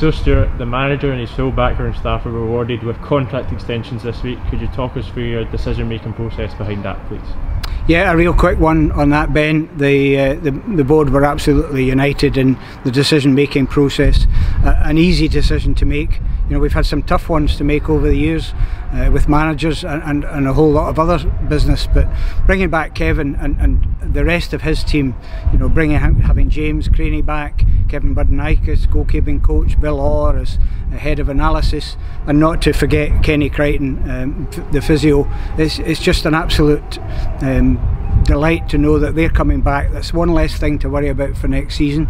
So Stuart, the manager and his full background staff were rewarded with contract extensions this week. Could you talk us through your decision-making process behind that, please? Yeah, a real quick one on that, Ben. The board were absolutely united in the decision-making process. An easy decision to make. You know, we've had some tough ones to make over the years with managers and a whole lot of other business, but bringing back Kevin and the rest of his team, you know, having James Craney back, Kevin Buddenikis, goalkeeping coach, Bill Orr as head of analysis, and not to forget Kenny Crichton, the physio. It's just an absolute delight to know that they're coming back. That's one less thing to worry about for next season.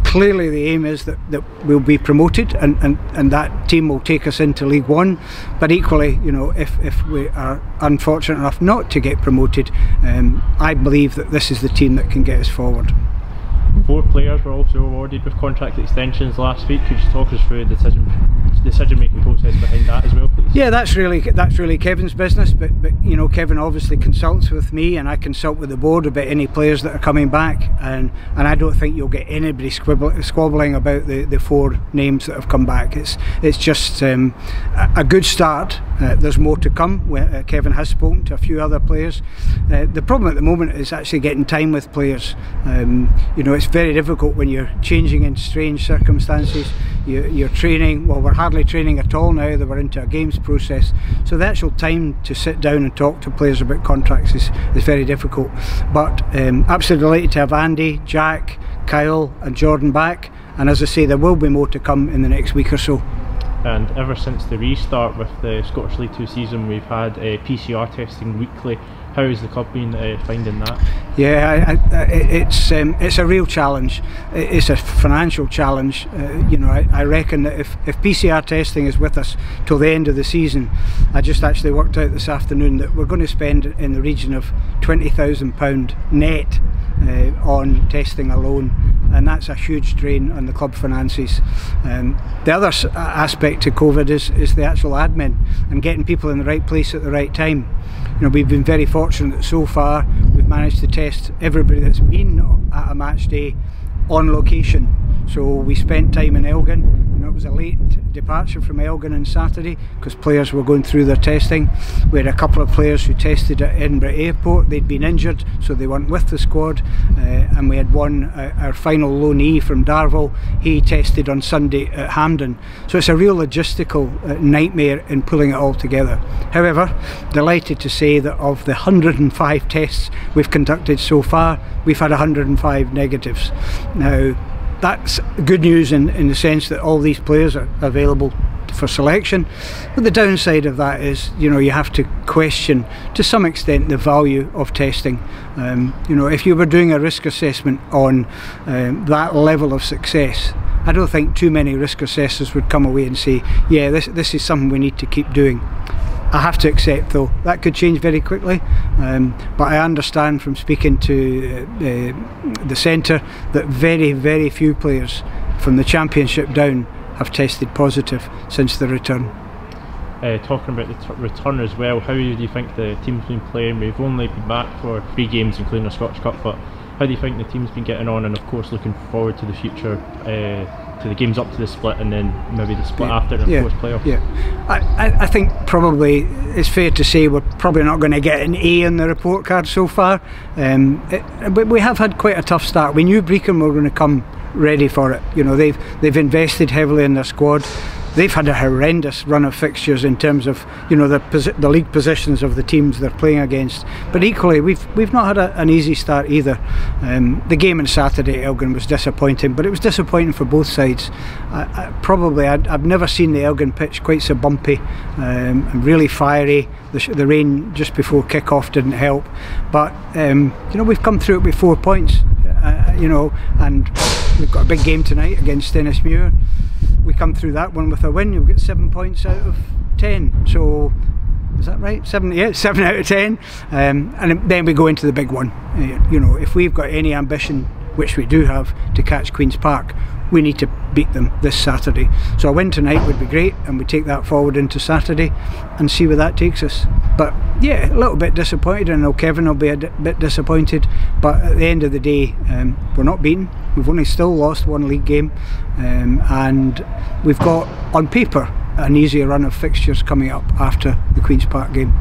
Clearly the aim is that we'll be promoted and that team will take us into League One, but equally, you know, if we are unfortunate enough not to get promoted, I believe that this is the team that can get us forward. 4 players were also awarded with contract extensions last week. Could you talk us through the decision-making process behind that as well, please? Yeah, that's really Kevin's business, but you know, Kevin obviously consults with me, and I consult with the board about any players that are coming back, and I don't think you'll get anybody squabbling about the 4 names that have come back. It's just a good start. There's more to come. Kevin has spoken to a few other players. The problem at the moment is actually getting time with players. You know, it's very difficult when you're changing in strange circumstances. You're training, well, we're hardly training at all now that we're into a games process, so the actual time to sit down and talk to players about contracts is very difficult. But absolutely delighted to have Andy, Jack, Kyle and Jordan back, and as I say, there will be more to come in the next week or so. And ever since the restart with the Scottish League 2 season, we've had PCR testing weekly. How has the club been finding that? Yeah, it's a real challenge. It's a financial challenge. You know, I reckon that if PCR testing is with us till the end of the season, I just actually worked out this afternoon that we're going to spend in the region of £20,000 net on testing alone, and that's a huge drain on the club finances. The other aspect to COVID is the actual admin and getting people in the right place at the right time. You know, we've been very fortunate that so far we've managed to test everybody that's been at a match day on location. So we spent time in Elgin. You know, it was a late departure from Elgin on Saturday because players were going through their testing. We had a couple of players who tested at Edinburgh Airport. They'd been injured, so they weren't with the squad. And we had one, our final loanee from Darvel, he tested on Sunday at Hampden. So it's a real logistical nightmare in pulling it all together. However, delighted to say that of the 105 tests we've conducted so far, we've had 105 negatives. Now, that's good news in the sense that all these players are available for selection, but the downside of that is, you know, you have to question to some extent the value of testing. You know, if you were doing a risk assessment on that level of success, I don't think too many risk assessors would come away and say, yeah, this is something we need to keep doing. I have to accept, though, that could change very quickly, but I understand from speaking to the centre that very few players from the Championship down have tested positive since the return. Talking about the return as well, how do you think the team's been playing? We've only been back for 3 games including the Scottish Cup, but how do you think the team's been getting on, and of course looking forward to the future, to the games up to the split and then maybe the split after, and of course playoffs? Yeah, I think probably it's fair to say we're probably not going to get an A on the report card so far, but we have had quite a tough start. We knew Brecon were going to come ready for it. You know, they've invested heavily in their squad. They've had a horrendous run of fixtures in terms of, you know, the league positions of the teams they're playing against. But equally, we've not had an easy start either. The game on Saturday at Elgin was disappointing, but it was disappointing for both sides. I've never seen the Elgin pitch quite so bumpy and really fiery. The rain just before kick-off didn't help, but you know, we've come through it with 4 points. You know, and we've got a big game tonight against Dennismuir. We come through that one with a win, you'll get 7 points out of 10. So, is that right? 7 out of 10. And then we go into the big one. You know, if we've got any ambition which we do have, to catch Queen's Park. We need to beat them this Saturday. So a win tonight would be great, and we take that forward into Saturday and see where that takes us. But yeah, a little bit disappointed. I know Kevin will be a bit disappointed, but at the end of the day, we're not beaten. We've only still lost one league game, and we've got, on paper, an easier run of fixtures coming up after the Queen's Park game.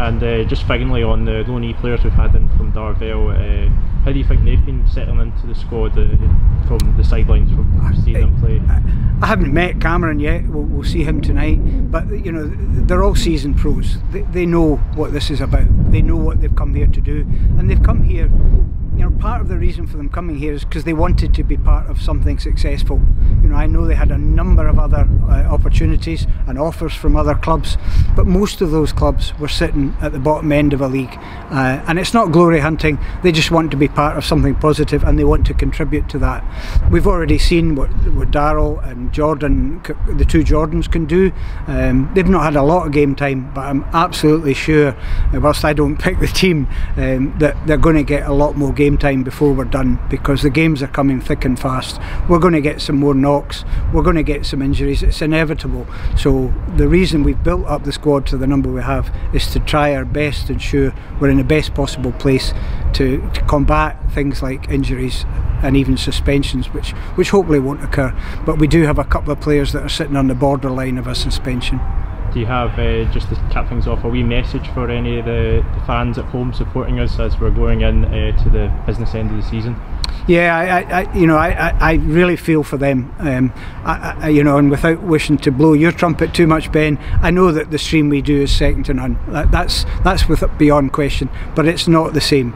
And just finally on the loanee players we've had in from Darvale, how do you think they've been settling into the squad from the sidelines, from seeing them play? I haven't met Cameron yet. We'll see him tonight. But you know, they're all seasoned pros. They know what this is about. They know what they've come here to do, and they've come here. You know, part of the reason for them coming here is because they wanted to be part of something successful. You know, I know they had a number of other opportunities and offers from other clubs, but most of those clubs were sitting at the bottom end of a league. And it's not glory hunting. They just want to be part of something positive, and they want to contribute to that. We've already seen what Darryl and Jordan, the two Jordans, can do. They've not had a lot of game time, but I'm absolutely sure, whilst I don't pick the team, that they're going to get a lot more game time before we're done, because the games are coming thick and fast. We're going to get some more knocks, we're going to get some injuries, it's inevitable. So the reason we've built up the squad to the number we have is to try our best to ensure we're in the best possible place to combat things like injuries and even suspensions, which hopefully won't occur. But we do have a couple of players that are sitting on the borderline of a suspension. Do you have, just to cap things off, a wee message for any of the fans at home supporting us as we're going in to the business end of the season? Yeah, I really feel for them. You know, and without wishing to blow your trumpet too much, Ben, I know that the stream we do is second to none. That's beyond question, but it's not the same.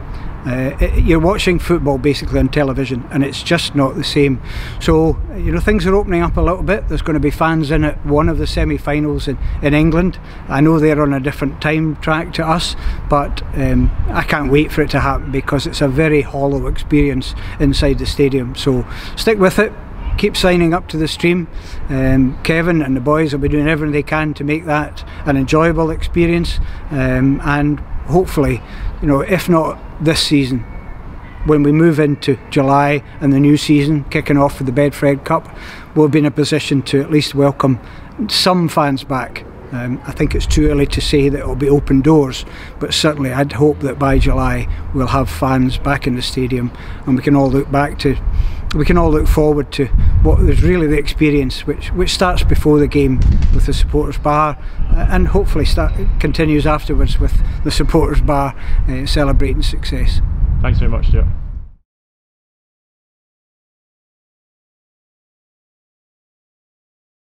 You're watching football basically on television, and it's just not the same. So you know, things are opening up a little bit. There's going to be fans in at one of the semi-finals in England. I know they're on a different time track to us, but I can't wait for it to happen, because it's a very hollow experience inside the stadium. So stick with it. Keep signing up to the stream. Kevin and the boys will be doing everything they can to make that an enjoyable experience, and hopefully, you know, if not this season, when we move into July and the new season kicking off with the Bedford Cup, we'll be in a position to at least welcome some fans back. I think it's too early to say that it'll be open doors, but certainly I'd hope that by July we'll have fans back in the stadium, and we can all look forward to what was really the experience, which starts before the game with the supporters bar, and hopefully continues afterwards with the supporters bar celebrating success. Thanks very much, Stuart.